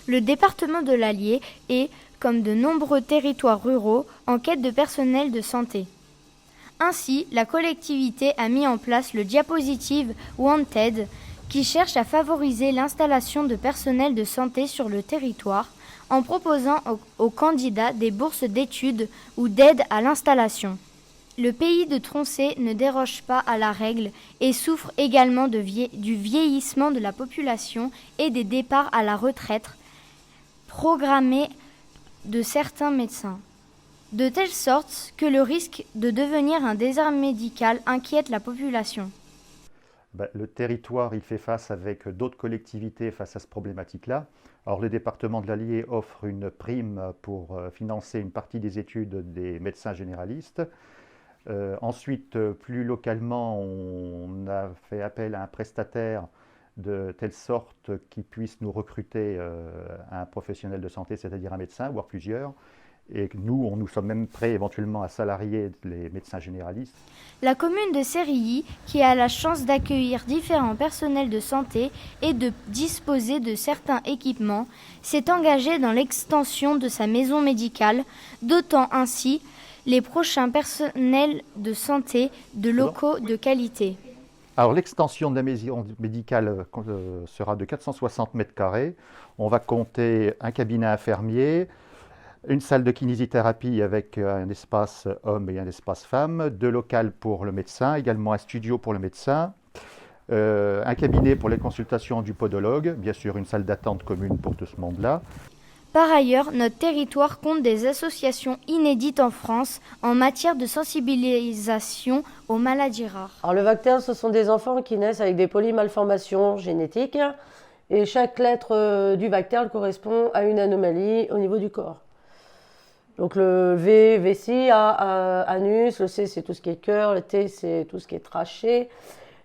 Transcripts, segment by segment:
Le département de l'Allier est, comme de nombreux territoires ruraux, en quête de personnel de santé. Ainsi, la collectivité a mis en place le diapositive Wanted, qui cherche à favoriser l'installation de personnel de santé sur le territoire, en proposant aux candidats des bourses d'études ou d'aide à l'installation. Le pays de Tronchet ne déroge pas à la règle et souffre également du vieillissement de la population et des départs à la retraite programmés de certains médecins, de telle sorte que le risque de devenir un désert médical inquiète la population. Le territoire, il fait face avec d'autres collectivités face à cette problématique-là. Alors le département de l'Allier offre une prime pour financer une partie des études des médecins généralistes. Ensuite, plus localement, on a fait appel à un prestataire de telle sorte qu'il puisse nous recruter un professionnel de santé, c'est-à-dire un médecin, voire plusieurs. Et nous sommes même prêts éventuellement à salarier les médecins généralistes. La commune de Sérilly, qui a la chance d'accueillir différents personnels de santé et de disposer de certains équipements, s'est engagée dans l'extension de sa maison médicale, dotant ainsi les prochains personnels de santé de locaux de qualité. Alors l'extension de la maison médicale sera de 460 mètres carrés. On va compter un cabinet infirmier, une salle de kinésithérapie avec un espace homme et un espace femme, 2 locales pour le médecin, également un studio pour le médecin, un cabinet pour les consultations du podologue, bien sûr une salle d'attente commune pour tout ce monde-là. Par ailleurs, notre territoire compte des associations inédites en France en matière de sensibilisation aux maladies rares. Alors le VACTERL, ce sont des enfants qui naissent avec des polymalformations génétiques et chaque lettre du VACTERL correspond à une anomalie au niveau du corps. Donc le V, vessie, A, anus, le C c'est tout ce qui est cœur, le T c'est tout ce qui est trachée,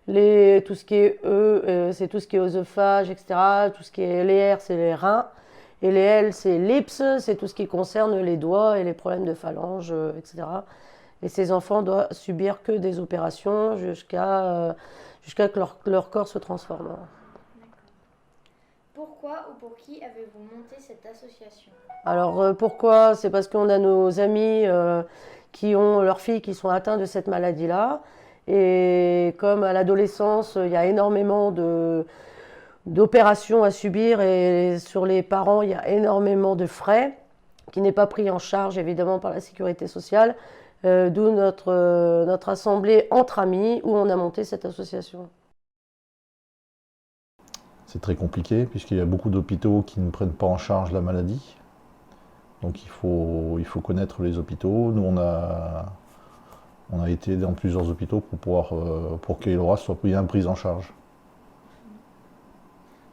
tout ce qui est E c'est tout ce qui est œsophage, etc. Tout ce qui est les R c'est les reins. Et les L, c'est l'IPS, c'est tout ce qui concerne les doigts et les problèmes de phalanges, etc. Et ces enfants doivent subir que des opérations jusqu'à que leur corps se transforme. Pourquoi ou pour qui avez-vous monté cette association ? Alors pourquoi ? C'est parce qu'on a nos amis qui ont leurs filles qui sont atteintes de cette maladie-là. Et comme à l'adolescence, il y a énormément d'opérations à subir et sur les parents, il y a énormément de frais qui n'est pas pris en charge évidemment par la sécurité sociale, d'où notre assemblée entre amis où on a monté cette association. C'est très compliqué puisqu'il y a beaucoup d'hôpitaux qui ne prennent pas en charge la maladie. Donc il faut connaître les hôpitaux. Nous on a été dans plusieurs hôpitaux pour qu'Elora soit bien prise en charge.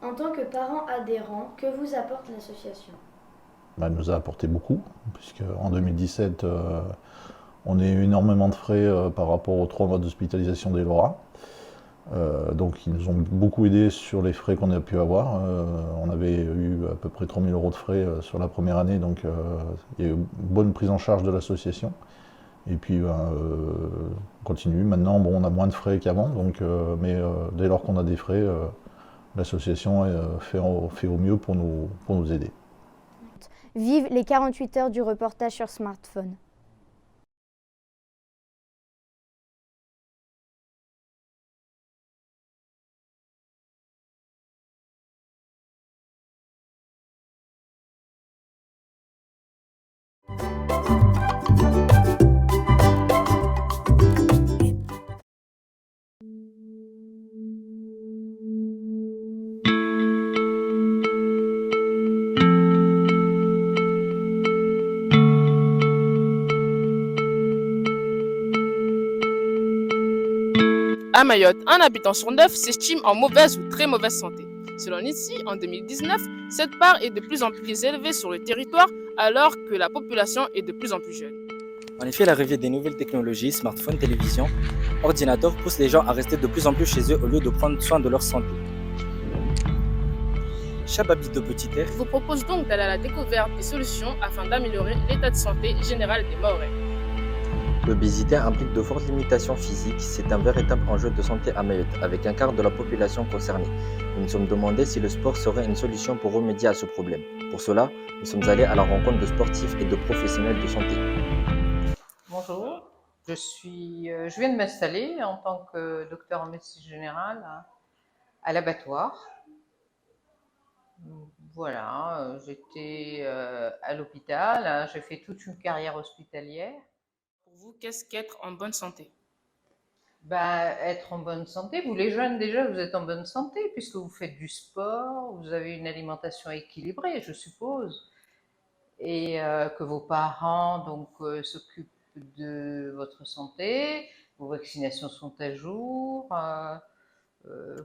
En tant que parent adhérent, que vous apporte l'association ? Elle nous a apporté beaucoup, puisqu'en 2017, on a eu énormément de frais par rapport aux 3 mois d'hospitalisation d'Elora. Donc ils nous ont beaucoup aidés sur les frais qu'on a pu avoir. On avait eu à peu près 3 000 € de frais sur la première année, donc il y a eu une bonne prise en charge de l'association. Et puis on continue. Maintenant, on a moins de frais qu'avant, mais dès lors qu'on a des frais, l'association fait au mieux pour nous aider. Vive les 48 heures du reportage sur smartphone. À Mayotte, un habitant sur 9 s'estime en mauvaise ou très mauvaise santé. Selon l'INSEE, en 2019, cette part est de plus en plus élevée sur le territoire alors que la population est de plus en plus jeune. En effet, l'arrivée des nouvelles technologies, smartphones, télévision, ordinateurs pousse les gens à rester de plus en plus chez eux au lieu de prendre soin de leur santé. Chababi de Petit Air Je vous propose donc d'aller à la découverte des solutions afin d'améliorer l'état de santé général des Mahorais. L'obésité implique de fortes limitations physiques. C'est un véritable enjeu de santé à Mayotte, avec un quart de la population concernée. Nous nous sommes demandé si le sport serait une solution pour remédier à ce problème. Pour cela, nous sommes allés à la rencontre de sportifs et de professionnels de santé. Bonjour, je viens de m'installer en tant que docteur en médecine générale à l'abattoir. Voilà, j'étais à l'hôpital, j'ai fait toute une carrière hospitalière. Pour vous, qu'est-ce qu'être en bonne santé? Être en bonne santé, vous les jeunes déjà, vous êtes en bonne santé puisque vous faites du sport, vous avez une alimentation équilibrée, je suppose, et que vos parents donc s'occupent de votre santé, vos vaccinations sont à jour.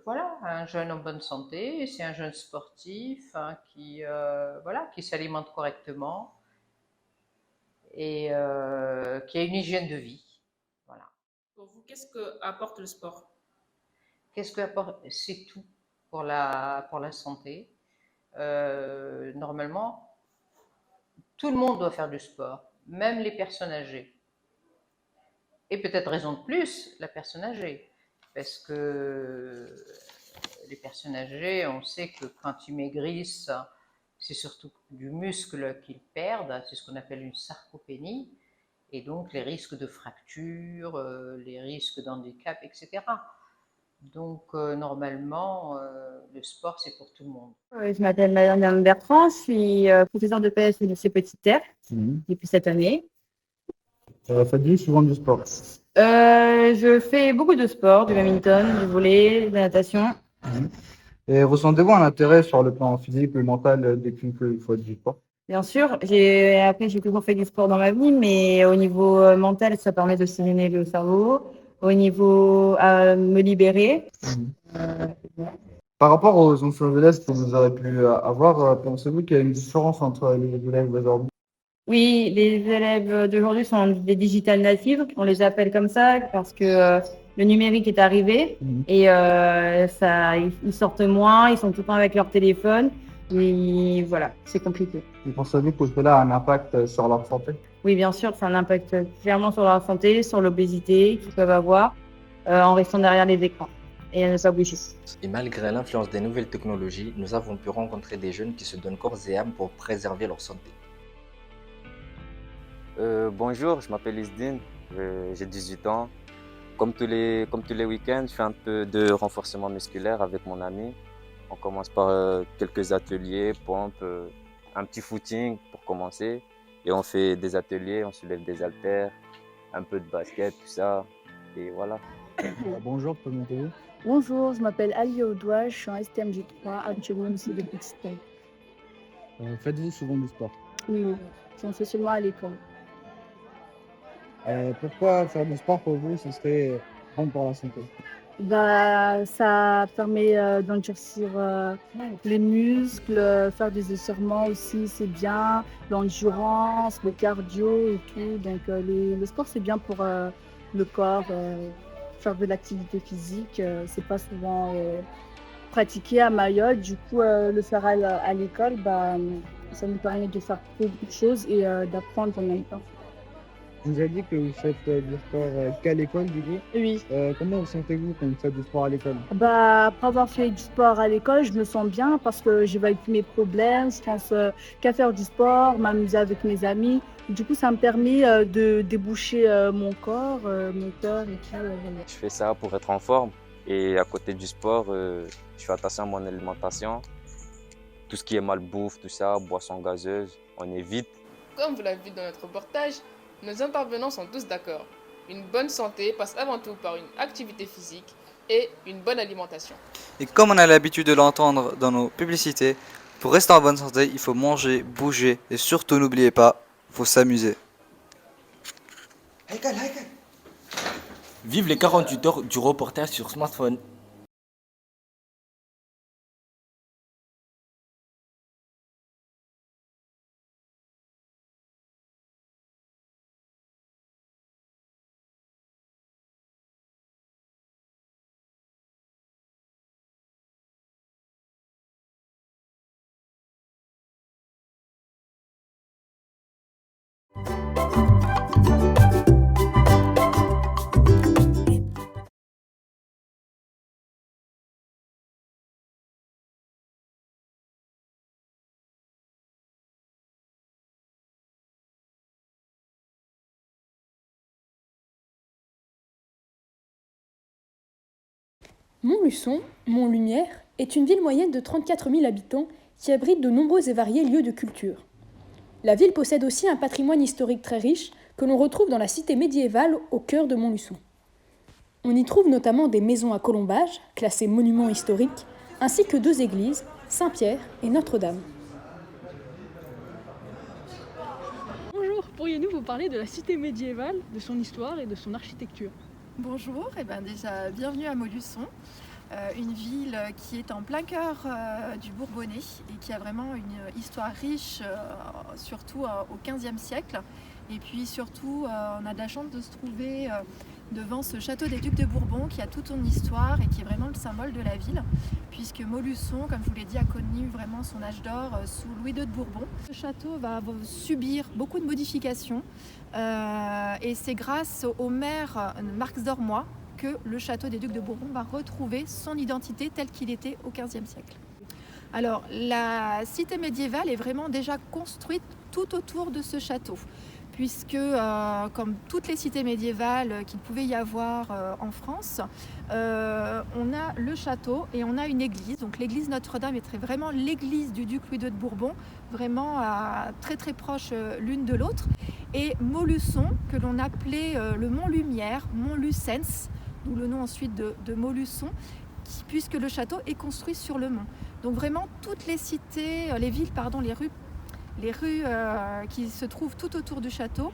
Voilà, un jeune en bonne santé, c'est un jeune sportif qui s'alimente correctement et qui a une hygiène de vie. Voilà. Pour vous, qu'est-ce que apporte le sport? Qu'est-ce que apporte? C'est tout pour la santé. Normalement, tout le monde doit faire du sport, même les personnes âgées. Et peut-être raison de plus, la personne âgée. Parce que les personnes âgées, on sait que quand ils maigrissent, c'est surtout du muscle qu'ils perdent, c'est ce qu'on appelle une sarcopénie, et donc les risques de fractures, les risques d'handicap, etc. Donc normalement, le sport, c'est pour tout le monde. Je m'appelle Madame Bertrand, je suis professeure de PS au lycée Petit Air depuis cette année. Faites-vous souvent du sport? Je fais beaucoup de sport, du badminton, du volley, de la natation. Et ressentez-vous un intérêt sur le plan physique ou mental depuis qu'il faut du sport? Bien sûr, j'ai toujours fait du sport dans ma vie, mais au niveau mental, ça permet de stimuler le cerveau. Au niveau me libérer. Par rapport aux anciens élèves que vous aurez pu avoir, pensez-vous qu'il y a une différence entre les élèves d'aujourd'hui? Oui, les élèves d'aujourd'hui sont des digital natives, on les appelle comme ça parce que le numérique est arrivé et ils sortent moins, ils sont tout le temps avec leur téléphone et voilà, c'est compliqué. Et pensez-vous que cela a un impact sur leur santé? Oui, bien sûr, ça a un impact clairement sur leur santé, sur l'obésité qu'ils peuvent avoir en restant derrière les écrans et à ne pas bouger. Et malgré l'influence des nouvelles technologies, nous avons pu rencontrer des jeunes qui se donnent corps et âme pour préserver leur santé. Bonjour, je m'appelle Isdine, j'ai 18 ans. Comme tous les week-ends, je fais un peu de renforcement musculaire avec mon ami. On commence par quelques ateliers, pompes, un petit footing pour commencer. Et on fait des ateliers, on soulève des haltères, un peu de basket, tout ça. Et voilà. Bonjour, comment allez-vous? Bonjour, je m'appelle Ali Audouage, je suis en STMG3, actuellement ici de Petit Air. Faites-vous souvent du sport? Oui, j'en fais seulement à l'école. Pourquoi faire du sport pour vous, ce serait bon pour la santé? Ça permet d'endurcir les muscles, faire des étirements aussi, c'est bien, l'endurance, le cardio et tout. Donc le sport, c'est bien pour le corps, faire de l'activité physique, c'est pas souvent pratiqué à Mayotte. Du coup, le faire à l'école, ça nous permet de faire beaucoup de choses et d'apprendre en même temps. Vous avez dit que vous faites du sport qu'à l'école, du coup. Oui. Comment vous sentez-vous quand vous faites du sport à l'école? Après avoir fait du sport à l'école, je me sens bien parce que j'évalue mes problèmes. Je pense qu'à faire du sport, m'amuser avec mes amis. Du coup, ça me permet de déboucher mon corps, mon cœur et tout. Je fais ça pour être en forme. Et à côté du sport, je fais attention à mon alimentation. Tout ce qui est malbouffe, tout ça, boissons gazeuses, on évite. Comme vous l'avez vu dans notre reportage, nos intervenants sont tous d'accord. Une bonne santé passe avant tout par une activité physique et une bonne alimentation. Et comme on a l'habitude de l'entendre dans nos publicités, pour rester en bonne santé, il faut manger, bouger et surtout n'oubliez pas, il faut s'amuser. Vive les 48 heures du reporter sur smartphone. Montluçon, Montlumière, est une ville moyenne de 34 000 habitants qui abrite de nombreux et variés lieux de culture. La ville possède aussi un patrimoine historique très riche que l'on retrouve dans la cité médiévale au cœur de Montluçon. On y trouve notamment des maisons à colombages, classées monuments historiques, ainsi que 2 églises, Saint-Pierre et Notre-Dame. Bonjour, pourriez-nous vous parler de la cité médiévale, de son histoire et de son architecture? Bonjour, et déjà bienvenue à Montluçon, une ville qui est en plein cœur du Bourbonnais et qui a vraiment une histoire riche, surtout au XVe siècle. Et puis surtout, on a de la chance de se trouver devant ce château des Ducs de Bourbon qui a toute son histoire et qui est vraiment le symbole de la ville, puisque Montluçon, comme je vous l'ai dit, a connu vraiment son âge d'or sous Louis II de Bourbon. Ce château va subir beaucoup de modifications et c'est grâce au maire Marx d'Ormois que le château des Ducs de Bourbon va retrouver son identité telle qu'il était au XVe siècle. Alors, la cité médiévale est vraiment déjà construite tout autour de ce château, puisque comme toutes les cités médiévales qu'il pouvait y avoir en France, on a le château et on a une église. Donc l'église Notre-Dame est vraiment l'église du duc Louis II de Bourbon, vraiment très très proche l'une de l'autre. Et Montluçon, que l'on appelait le Mont-Lumière, Mont-Lucens, d'où le nom ensuite de Montluçon, puisque le château est construit sur le mont. Donc vraiment toutes les cités, les villes, pardon, les rues qui se trouvent tout autour du château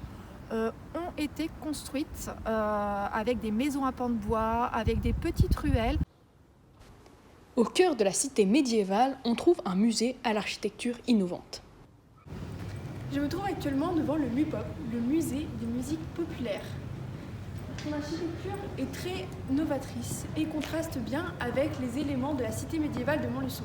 ont été construites avec des maisons à pans de bois, avec des petites ruelles. Au cœur de la cité médiévale, on trouve un musée à l'architecture innovante. Je me trouve actuellement devant le MUPOP, le musée des musiques populaires. Son architecture est très novatrice et contraste bien avec les éléments de la cité médiévale de Montluçon.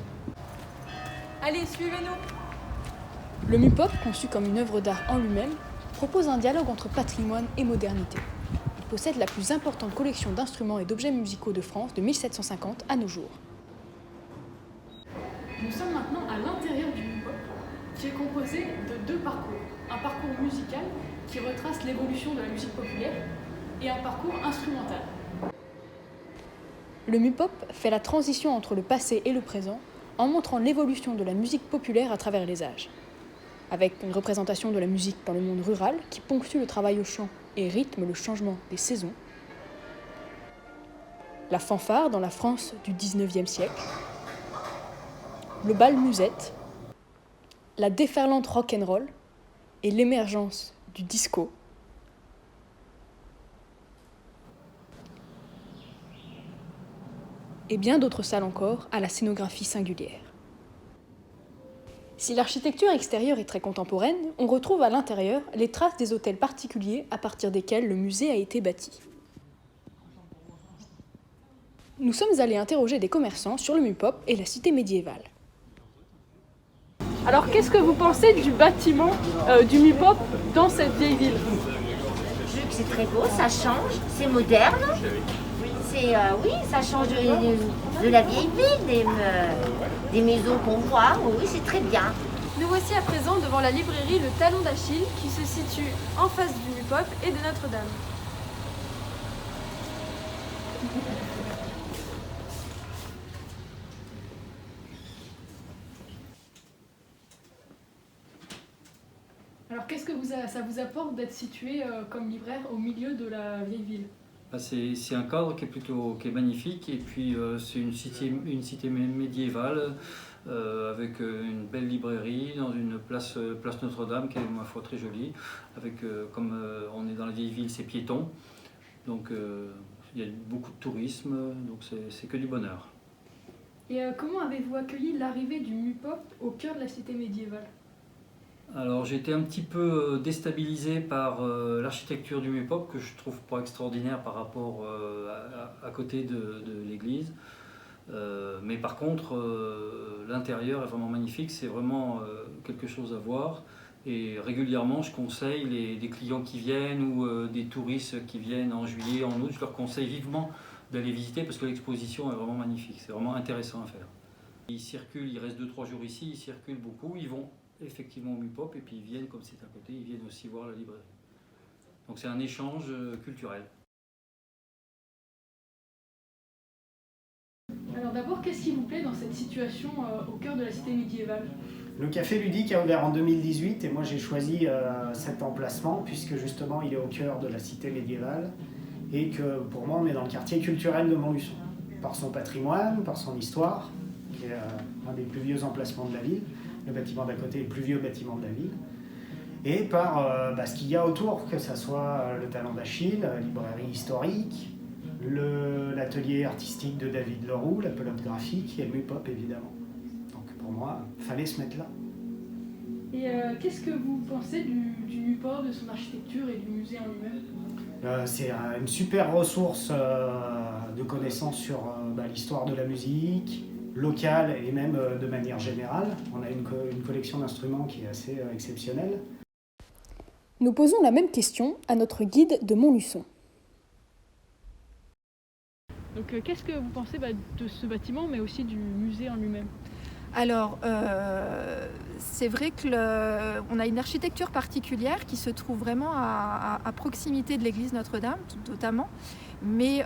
Allez, suivez-nous! Le MUPOP, conçu comme une œuvre d'art en lui-même, propose un dialogue entre patrimoine et modernité. Il possède la plus importante collection d'instruments et d'objets musicaux de France de 1750 à nos jours. Nous sommes maintenant à l'intérieur du MUPOP, qui est composé de 2 parcours. Un parcours musical qui retrace l'évolution de la musique populaire et un parcours instrumental. Le MUPOP fait la transition entre le passé et le présent en montrant l'évolution de la musique populaire à travers les âges. Avec une représentation de la musique dans le monde rural qui ponctue le travail au chant et rythme le changement des saisons. La fanfare dans la France du XIXe siècle. Le bal musette. La déferlante rock'n'roll et l'émergence du disco. Et bien d'autres salles encore à la scénographie singulière. Si l'architecture extérieure est très contemporaine, on retrouve à l'intérieur les traces des hôtels particuliers à partir desquels le musée a été bâti. Nous sommes allés interroger des commerçants sur le MUPOP et la cité médiévale. Alors qu'est-ce que vous pensez du bâtiment du MUPOP dans cette vieille ville? C'est très beau, ça change, c'est moderne. Oui, ça change de la vieille ville, des maisons qu'on voit. Oui, c'est très bien. Nous voici à présent devant la librairie Le Talon d'Achille qui se situe en face du MUPOP et de Notre-Dame. Alors qu'est-ce que ça vous apporte d'être situé comme libraire au milieu de la vieille ville? C'est un cadre qui est magnifique, et puis c'est une cité médiévale avec une belle librairie dans une place Notre-Dame qui est ma foi très jolie, avec comme on est dans la vieille ville, c'est piéton, donc Il y a beaucoup de tourisme, donc c'est que du bonheur. Et comment avez-vous accueilli l'arrivée du MUPOP au cœur de la cité médiévale? Alors j'ai été un petit peu déstabilisé par l'architecture du MUPOP que je trouve pas extraordinaire par rapport à côté de l'église. Mais par contre l'intérieur est vraiment magnifique, c'est vraiment quelque chose à voir. Et régulièrement je conseille des clients qui viennent ou des touristes qui viennent en juillet, en août, je leur conseille vivement d'aller visiter parce que l'exposition est vraiment magnifique, c'est vraiment intéressant à faire. Ils circulent, ils restent 2-3 jours ici, ils circulent beaucoup, ils vont effectivement au MUPOP et puis ils viennent, comme c'est à côté, ils viennent aussi voir la librairie. Donc c'est un échange culturel. Alors d'abord, qu'est-ce qui vous plaît dans cette situation au cœur de la cité médiévale? Le café ludique a ouvert en 2018 et moi j'ai choisi cet emplacement puisque justement il est au cœur de la cité médiévale et que pour moi on est dans le quartier culturel de Montluçon. Par son patrimoine, par son histoire, qui est un des plus vieux emplacements de la ville, le bâtiment d'à côté est le plus vieux bâtiment de la ville, et par ce qu'il y a autour, que ce soit le Talent d'Achille, la librairie historique, l'atelier artistique de David Leroux, la pelote graphique et le MUPOP évidemment. Donc pour moi, il fallait se mettre là. Et qu'est-ce que vous pensez du MUPOP, de son architecture et du musée en lui-même? C'est une super ressource de connaissances sur l'histoire de la musique, locale et même de manière générale. On a une collection d'instruments qui est assez exceptionnelle. Nous posons la même question à notre guide de Montluçon. Donc qu'est-ce que vous pensez de ce bâtiment, mais aussi du musée en lui-même? Alors, c'est vrai qu'on a une architecture particulière qui se trouve vraiment à proximité de l'église Notre-Dame, notamment. Mais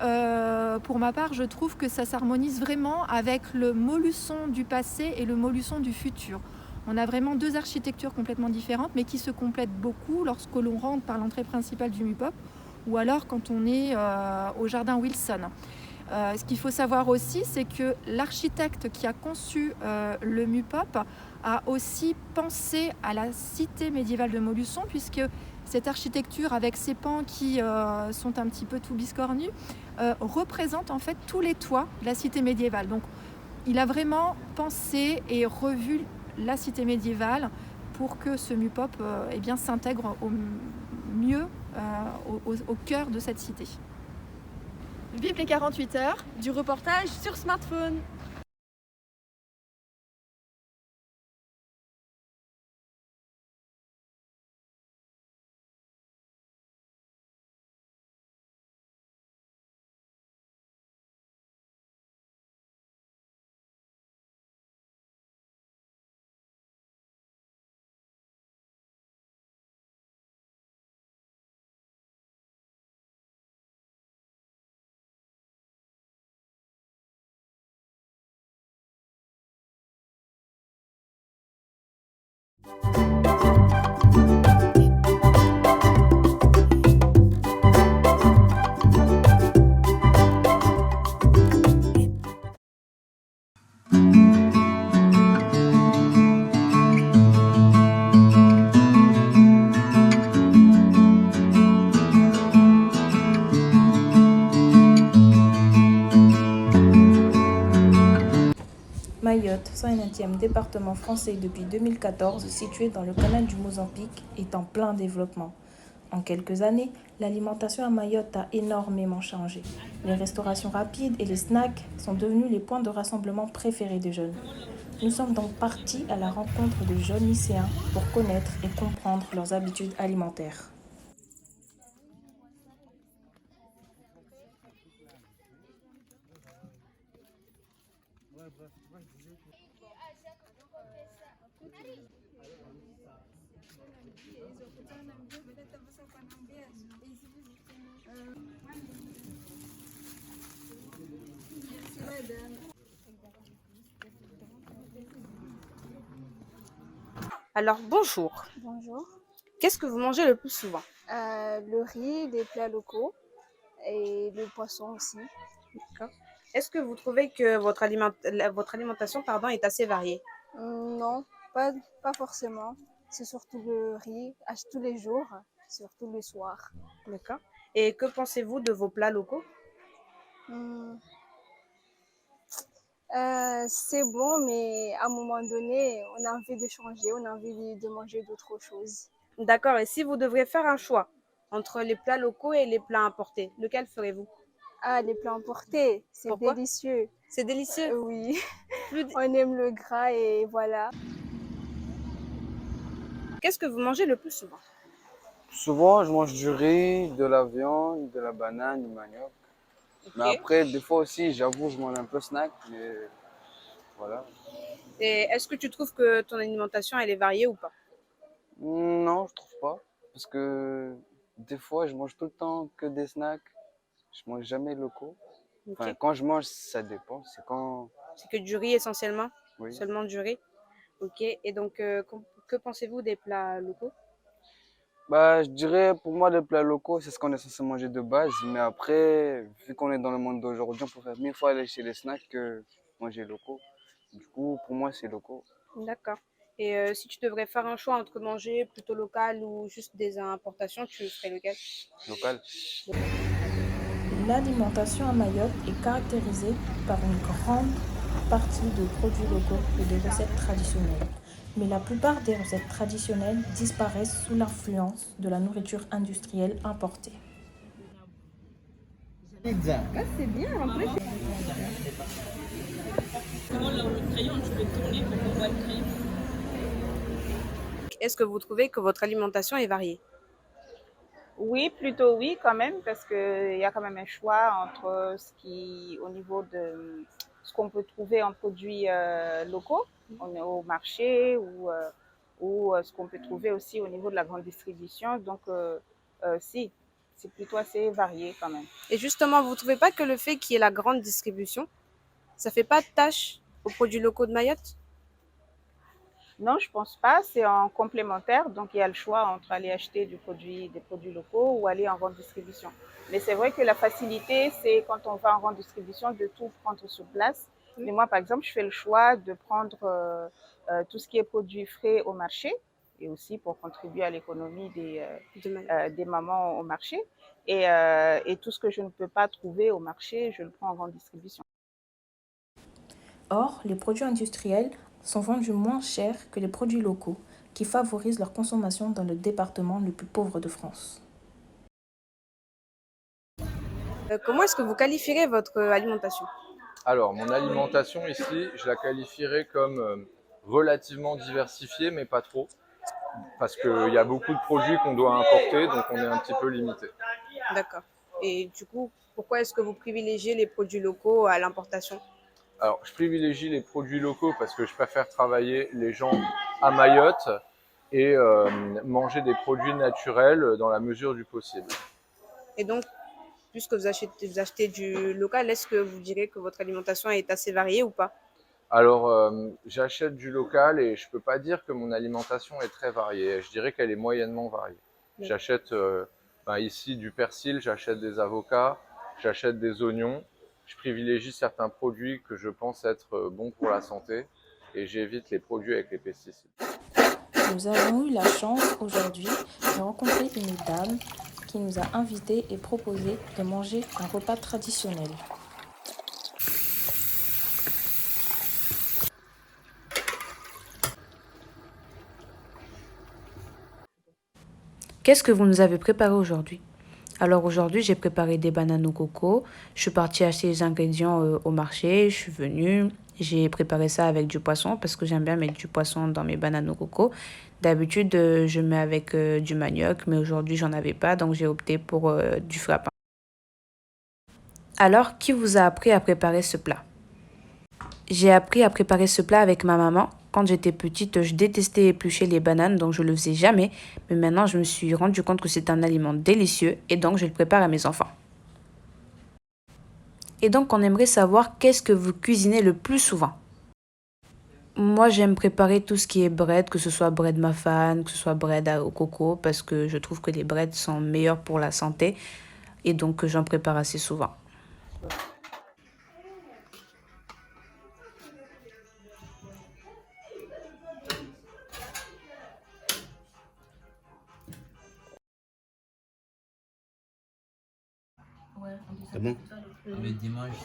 pour ma part, je trouve que ça s'harmonise vraiment avec le Montluçon du passé et le Montluçon du futur. On a vraiment deux architectures complètement différentes, mais qui se complètent beaucoup lorsque l'on rentre par l'entrée principale du MUPOP ou alors quand on est au jardin Wilson. Ce qu'il faut savoir aussi, c'est que l'architecte qui a conçu le MUPOP a aussi pensé à la cité médiévale de Montluçon, puisque cette architecture avec ses pans qui sont un petit peu tout biscornus représente en fait tous les toits de la cité médiévale. Donc il a vraiment pensé et revu la cité médiévale pour que ce MUPOP s'intègre au mieux au cœur de cette cité. Vive les 48 heures du reportage sur smartphone. Mayotte, 101e département français depuis 2014, situé dans le canal du Mozambique, est en plein développement. En quelques années, l'alimentation à Mayotte a énormément changé. Les restaurations rapides et les snacks sont devenus les points de rassemblement préférés des jeunes. Nous sommes donc partis à la rencontre de jeunes lycéens pour connaître et comprendre leurs habitudes alimentaires. Alors bonjour. Bonjour. Qu'est-ce que vous mangez le plus souvent? Le riz, les plats locaux et le poisson aussi. D'accord. Est-ce que vous trouvez que votre alimentation est assez variée? Non, pas forcément. C'est surtout le riz, tous les jours, surtout le soir. D'accord. Et que pensez-vous de vos plats locaux? Hmm. C'est bon, mais à un moment donné, on a envie de changer, on a envie de manger d'autres choses. D'accord, et si vous devriez faire un choix entre les plats locaux et les plats importés, lequel ferez-vous? Ah, les plats emportés, c'est Pourquoi? délicieux. C'est délicieux. Oui, Plus on aime le gras et voilà. Qu'est-ce que vous mangez le plus souvent? Souvent, je mange du riz, de la viande, de la banane, du manioc. Mais Ok. après, des fois aussi, j'avoue, je mange un peu snack, mais voilà. Et est-ce que tu trouves que ton alimentation, elle est variée ou pas? Non, je trouve pas. Parce que des fois, je mange tout le temps que des snacks. Je mange jamais locaux. Enfin, Ok. quand je mange, ça dépend. C'est quand. C'est que du riz essentiellement? Oui. Seulement du riz? Ok. Et donc, que pensez-vous des plats locaux? Bah, je dirais, pour moi, les plats locaux, c'est ce qu'on est censé manger de base. Mais après, vu qu'on est dans le monde d'aujourd'hui, on préfère mille fois aller chez les snacks que manger locaux. Du coup, pour moi, c'est locaux. D'accord. Et si tu devrais faire un choix entre manger plutôt local ou juste des importations, tu ferais lequel? Local. L'alimentation à Mayotte est caractérisée par une grande partie de produits locaux et de recettes traditionnelles. Mais la plupart des recettes traditionnelles disparaissent sous l'influence de la nourriture industrielle importée. Pizza. Ah, c'est bien, en plus. Est-ce que vous trouvez que votre alimentation est variée? Oui, plutôt oui quand même, parce qu'il y a quand même un choix entre ce qui, au niveau de ce qu'on peut trouver en produits locaux au marché ou ce qu'on peut trouver aussi au niveau de la grande distribution. Donc, si, c'est plutôt assez varié quand même. Et justement, vous ne trouvez pas que le fait qu'il y ait la grande distribution, ça fait pas de tâche aux produits locaux de Mayotte? Non, je pense pas. C'est en complémentaire. Donc, il y a le choix entre aller acheter des produits locaux ou aller en grande distribution. Mais c'est vrai que la facilité, c'est quand on va en grande distribution de tout prendre sur place. Mais moi, par exemple, je fais le choix de prendre tout ce qui est produits frais au marché et aussi pour contribuer à l'économie des mamans au marché. Et tout ce que je ne peux pas trouver au marché, je le prends en grande distribution. Or, les produits industriels sont vendus moins cher que les produits locaux, qui favorisent leur consommation dans le département le plus pauvre de France. Comment est-ce que vous qualifierez votre alimentation? Alors, mon alimentation ici, je la qualifierais comme relativement diversifiée, mais pas trop. Parce qu'il y a beaucoup de produits qu'on doit importer, donc on est un petit peu limité. D'accord. Et du coup, pourquoi est-ce que vous privilégiez les produits locaux à l'importation? Alors, je privilégie les produits locaux parce que je préfère travailler les gens à Mayotte et manger des produits naturels dans la mesure du possible. Et donc, puisque vous achetez du local, est-ce que vous direz que votre alimentation est assez variée ou pas? Alors, j'achète du local et je peux pas dire que mon alimentation est très variée. Je dirais qu'elle est moyennement variée. J'achète ici du persil, j'achète des avocats, j'achète des oignons. Je privilégie certains produits que je pense être bons pour la santé et j'évite les produits avec les pesticides. Nous avons eu la chance aujourd'hui de rencontrer une dame qui nous a invités et proposé de manger un repas traditionnel. Qu'est-ce que vous nous avez préparé aujourd'hui? Alors aujourd'hui, j'ai préparé des bananes au coco. Je suis partie acheter les ingrédients au marché. Je suis venue, j'ai préparé ça avec du poisson parce que j'aime bien mettre du poisson dans mes bananes au coco. D'habitude, je mets avec du manioc, mais aujourd'hui, j'en avais pas, donc j'ai opté pour du frappin. Alors, qui vous a appris à préparer ce plat? J'ai appris à préparer ce plat avec ma maman. Quand j'étais petite, je détestais éplucher les bananes, donc je le faisais jamais. Mais maintenant, je me suis rendu compte que c'est un aliment délicieux et donc je le prépare à mes enfants. Et donc, on aimerait savoir qu'est-ce que vous cuisinez le plus souvent. Moi, j'aime préparer tout ce qui est bread, que ce soit bread mafane, que ce soit bread au coco, parce que je trouve que les breads sont meilleurs pour la santé et donc j'en prépare assez souvent. C'est bon? Le dimanche,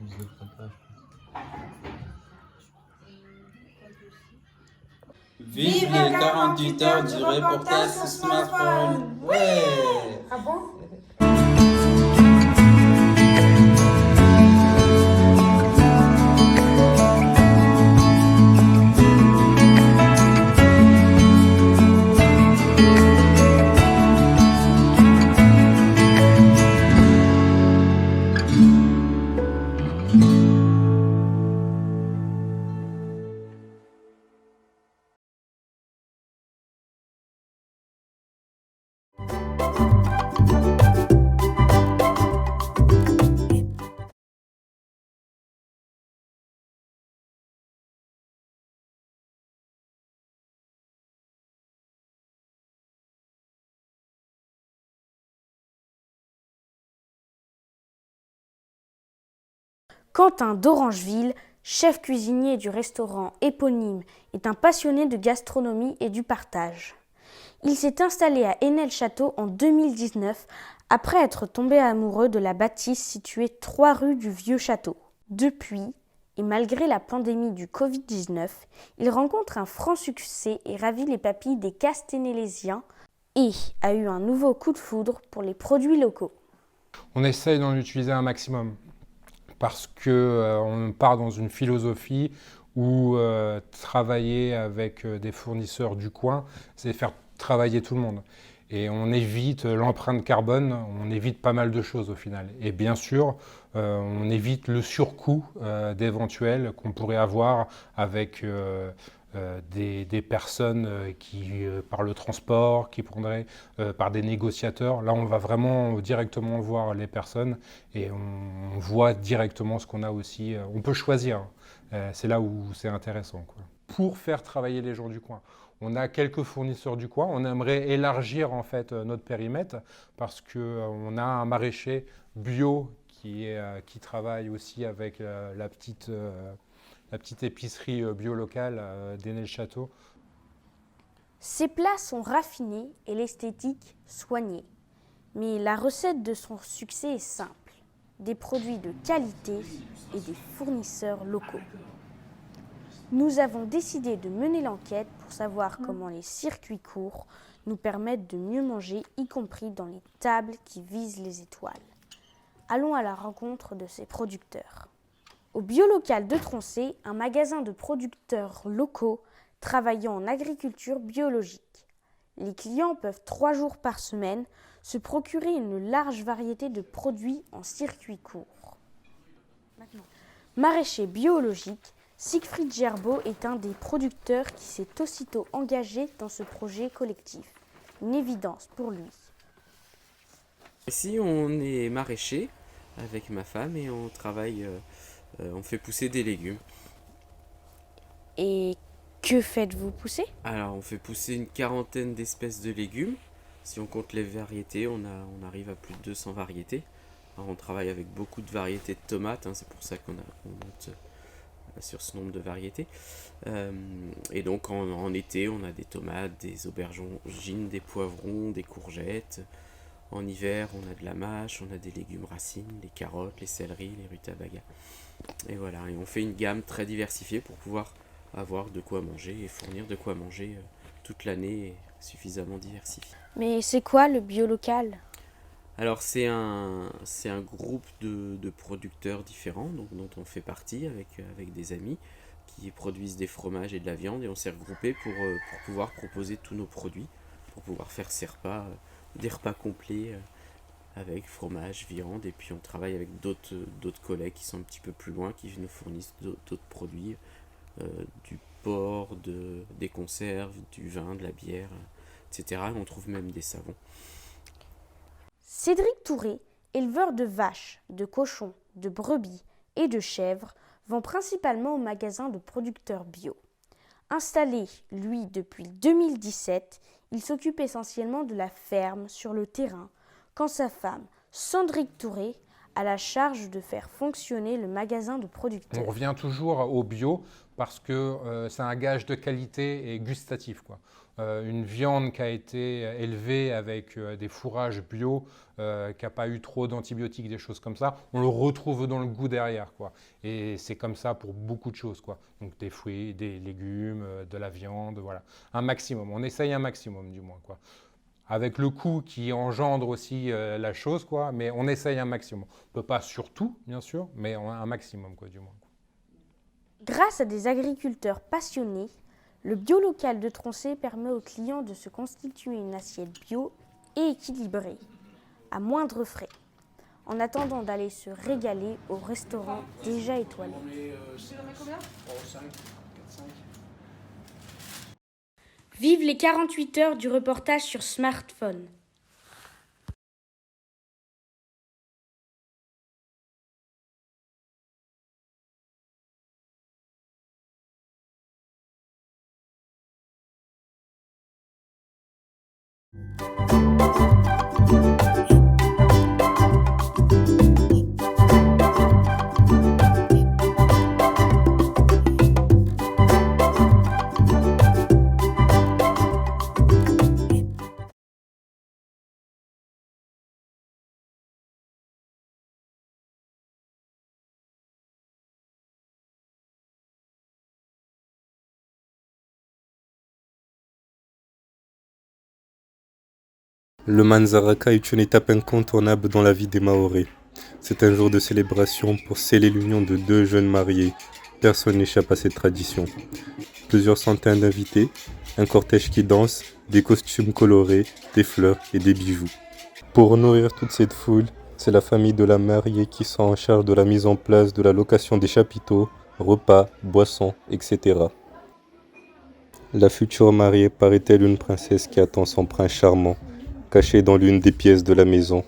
je le prépare. Vive les 48 heures du reportage sur smartphone. Ouais. Ah bon? Quentin d'Orangeville, chef cuisinier du restaurant éponyme, est un passionné de gastronomie et du partage. Il s'est installé à Hénel-Château en 2019 après être tombé amoureux de la bâtisse située 3 rue du Vieux Château. Depuis, et malgré la pandémie du Covid-19, il rencontre un franc succès et ravit les papilles des Castanélésiens et a eu un nouveau coup de foudre pour les produits locaux. On essaye d'en utiliser un maximum parce qu'on part dans une philosophie où travailler avec des fournisseurs du coin, c'est faire travailler tout le monde. Et on évite l'empreinte carbone, on évite pas mal de choses au final. Et bien sûr, on évite le surcoût d'éventuels qu'on pourrait avoir avec des personnes qui, par le transport, qui prendraient par des négociateurs. Là, on va vraiment directement voir les personnes et on voit directement ce qu'on a aussi. On peut choisir, c'est là où c'est intéressant, quoi. Pour faire travailler les gens du coin. On a quelques fournisseurs du coin, on aimerait élargir en fait notre périmètre parce qu'on a un maraîcher bio qui travaille aussi avec la petite épicerie bio locale d'Hénel-Château. Ses plats sont raffinés et l'esthétique soignée. Mais la recette de son succès est simple. Des produits de qualité et des fournisseurs locaux. Nous avons décidé de mener l'enquête pour savoir comment les circuits courts nous permettent de mieux manger, y compris dans les tables qui visent les étoiles. Allons à la rencontre de ces producteurs. Au Biolocal de Troncé, un magasin de producteurs locaux travaillant en agriculture biologique. Les clients peuvent 3 jours par semaine se procurer une large variété de produits en circuit court. Maraîcher biologique, Siegfried Gerbeau est un des producteurs qui s'est aussitôt engagé dans ce projet collectif. Une évidence pour lui. Ici, on est maraîcher avec ma femme et on travaille, on fait pousser des légumes. Et que faites-vous pousser? Alors, on fait pousser une 40aine d'espèces de légumes. Si on compte les variétés, on arrive à plus de 200 variétés. Alors, on travaille avec beaucoup de variétés de tomates, c'est pour ça qu'on monte sur ce nombre de variétés. Et donc en été, on a des tomates, des aubergines, des poivrons, des courgettes. En hiver, on a de la mâche, on a des légumes racines, les carottes, les céleris, les rutabagas. Et voilà, et on fait une gamme très diversifiée pour pouvoir avoir de quoi manger et fournir de quoi manger toute l'année et suffisamment diversifié. Mais c'est quoi le Biolocal ? Alors c'est un groupe de producteurs différents dont on fait partie avec des amis qui produisent des fromages et de la viande et on s'est regroupés pour pouvoir proposer tous nos produits, pour pouvoir faire ces repas, des repas complets avec fromage, viande et puis on travaille avec d'autres collègues qui sont un petit peu plus loin qui nous fournissent d'autres produits, du porc, des conserves, du vin, de la bière, etc. Et on trouve même des savons. Cédric Touré, éleveur de vaches, de cochons, de brebis et de chèvres, vend principalement au magasin de producteurs bio. Installé, lui, depuis 2017, il s'occupe essentiellement de la ferme sur le terrain, quand sa femme, Sandrick Touré, à la charge de faire fonctionner le magasin de producteurs. On revient toujours au bio parce que c'est un gage de qualité et gustatif, quoi. Une viande qui a été élevée avec des fourrages bio, qui n'a pas eu trop d'antibiotiques, des choses comme ça, on le retrouve dans le goût derrière, quoi. Et c'est comme ça pour beaucoup de choses, quoi. Donc des fruits, des légumes, de la viande, voilà. Un maximum, on essaye un maximum du moins, quoi. Avec le coût qui engendre aussi la chose, quoi, mais on essaye un maximum. On ne peut pas sur tout, bien sûr, mais un maximum, quoi, du moins. Grâce à des agriculteurs passionnés, le bio local de Troncé permet aux clients de se constituer une assiette bio et équilibrée, à moindre frais, en attendant d'aller se régaler au restaurant déjà étoilé. Vive les 48 heures du reportage sur smartphone. Le Manzaraka est une étape incontournable dans la vie des Mahorais. C'est un jour de célébration pour sceller l'union de deux jeunes mariés. Personne n'échappe à cette tradition. Plusieurs centaines d'invités, un cortège qui danse, des costumes colorés, des fleurs et des bijoux. Pour nourrir toute cette foule, c'est la famille de la mariée qui sont en charge de la mise en place de la location des chapiteaux, repas, boissons, etc. La future mariée paraît-elle une princesse qui attend son prince charmant, caché dans l'une des pièces de la maison,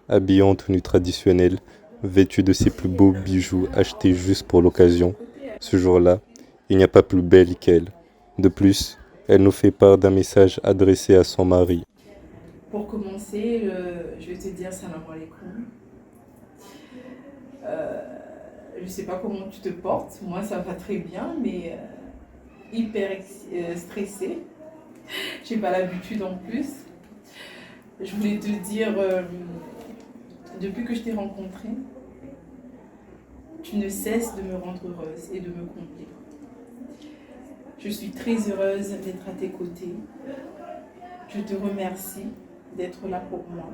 habillée en tenue traditionnelle, vêtue de ses plus beaux bijoux achetés juste pour l'occasion. Ce jour-là, il n'y a pas plus belle qu'elle. De plus, elle nous fait part d'un message adressé à son mari. Pour commencer, je vais te dire salam alaikum. Je ne sais pas comment tu te portes, moi ça va très bien, mais hyper stressée. J'ai pas l'habitude en plus. Je voulais te dire, depuis que je t'ai rencontrée, tu ne cesses de me rendre heureuse et de me combler. Je suis très heureuse d'être à tes côtés. Je te remercie d'être là pour moi,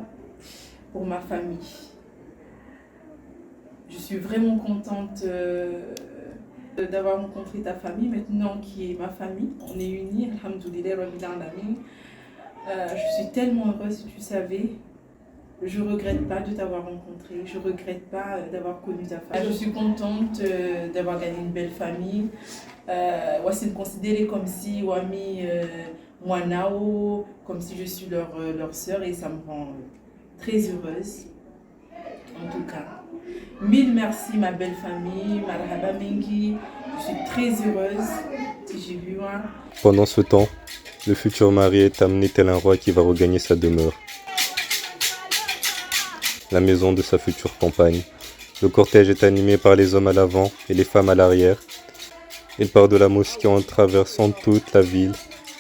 pour ma famille. Je suis vraiment contente d'avoir rencontré ta famille, maintenant qui est ma famille. On est unis, alhamdoulilah, rabbil alamin. Je suis tellement heureuse, si tu savais. Je ne regrette pas de t'avoir rencontré, je ne regrette pas d'avoir connu ta famille. Je suis contente d'avoir gagné une belle famille. C'est me considérer comme si moi Nao, comme si je suis leur sœur, et ça me rend très heureuse. En tout cas, mille merci ma belle famille, marhaba mengi. Je suis très heureuse. J'ai vu moi. Pendant ce temps, le futur mari est amené tel un roi qui va regagner sa demeure, la maison de sa future compagne. Le cortège est animé par les hommes à l'avant et les femmes à l'arrière. Il part de la mosquée en traversant toute la ville,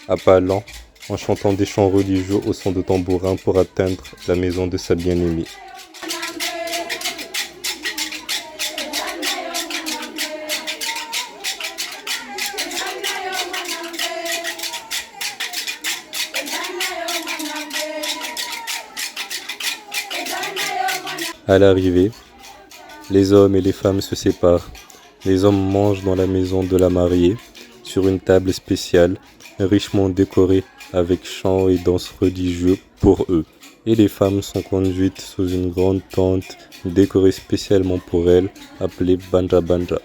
à pas lents, en chantant des chants religieux au son de tambourins pour atteindre la maison de sa bien-aimée. À l'arrivée, les hommes et les femmes se séparent. Les hommes mangent dans la maison de la mariée, sur une table spéciale, richement décorée avec chants et danses religieux pour eux. Et les femmes sont conduites sous une grande tente décorée spécialement pour elles, appelée Banja Banja.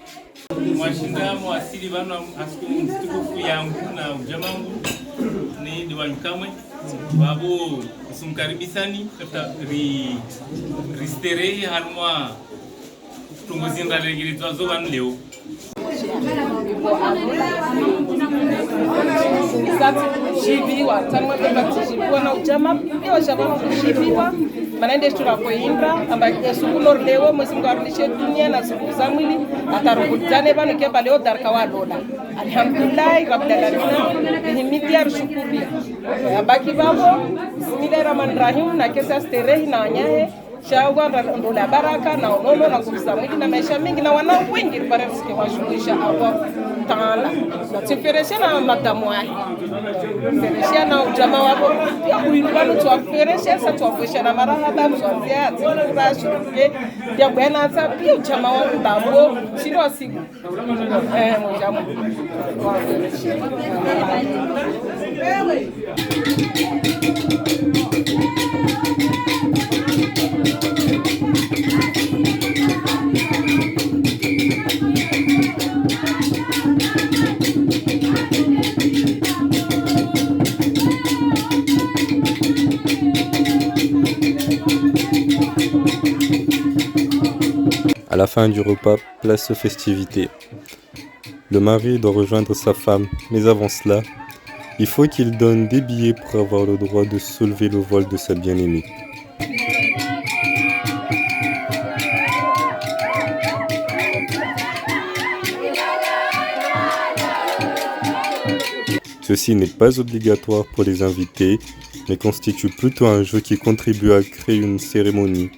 Babu sumkaribisani risterehi halmwa tunguzinda legilitwa zoban leo Shibiwa, tangu jibiwa na ujama, pia wajama kushibiwa, manende tura ko indra amba sukunor lewo musingar ni shetunya na suku zamili atarukutane banu ke baleo darka wa dola alhamdulillah rabbil alamin himidiar shukuria abaki babo bismillahirrahmanirrahim na kesa sterehi na nyahe shagwa ndola baraka na nono na kumsamili na maisha mingi na wana wengi baraka wa shuisha Allah taala na tiferesha na madamu wahi feresha na jamaa wako pia kuirubanu tuwaferesha sasa tuwafesha na marahaba mzanzia tikura shirike pia bwana sasa pia jamaa wako tambo shiro siku mojamu kwa feresha À la fin du repas, place aux festivités. Le mari doit rejoindre sa femme, mais avant cela, il faut qu'il donne des billets pour avoir le droit de soulever le voile de sa bien-aimée. Ceci n'est pas obligatoire pour les invités, mais constitue plutôt un jeu qui contribue à créer une cérémonie.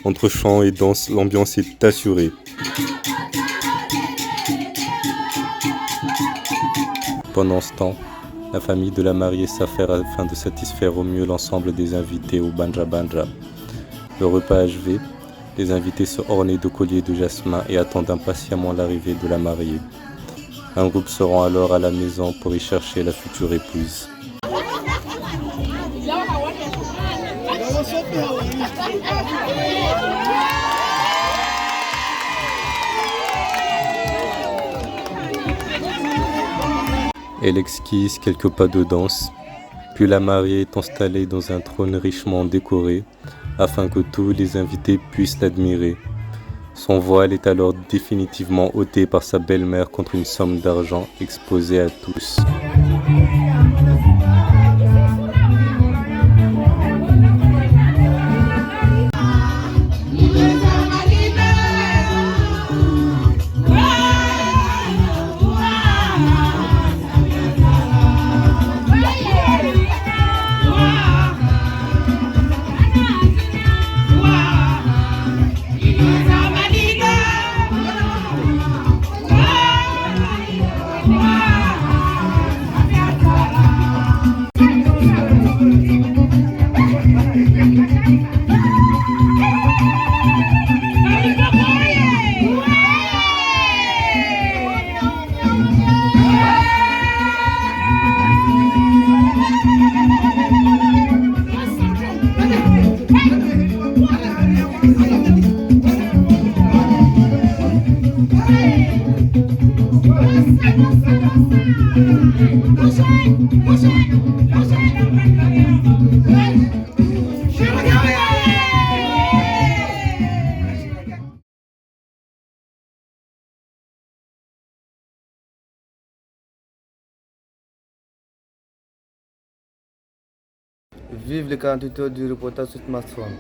Entre chant et danse, l'ambiance est assurée. Pendant ce temps, la famille de la mariée s'affaire afin de satisfaire au mieux l'ensemble des invités au Banja Banja. Le repas achevé, les invités se ornent de colliers de jasmin et attendent impatiemment l'arrivée de la mariée. Un groupe se rend alors à la maison pour y chercher la future épouse. Elle esquisse quelques pas de danse, puis la mariée est installée dans un trône richement décoré afin que tous les invités puissent l'admirer. Son voile est alors définitivement ôté par sa belle-mère contre une somme d'argent exposée à tous. Vive les 48 heures du reportage sur smartphone.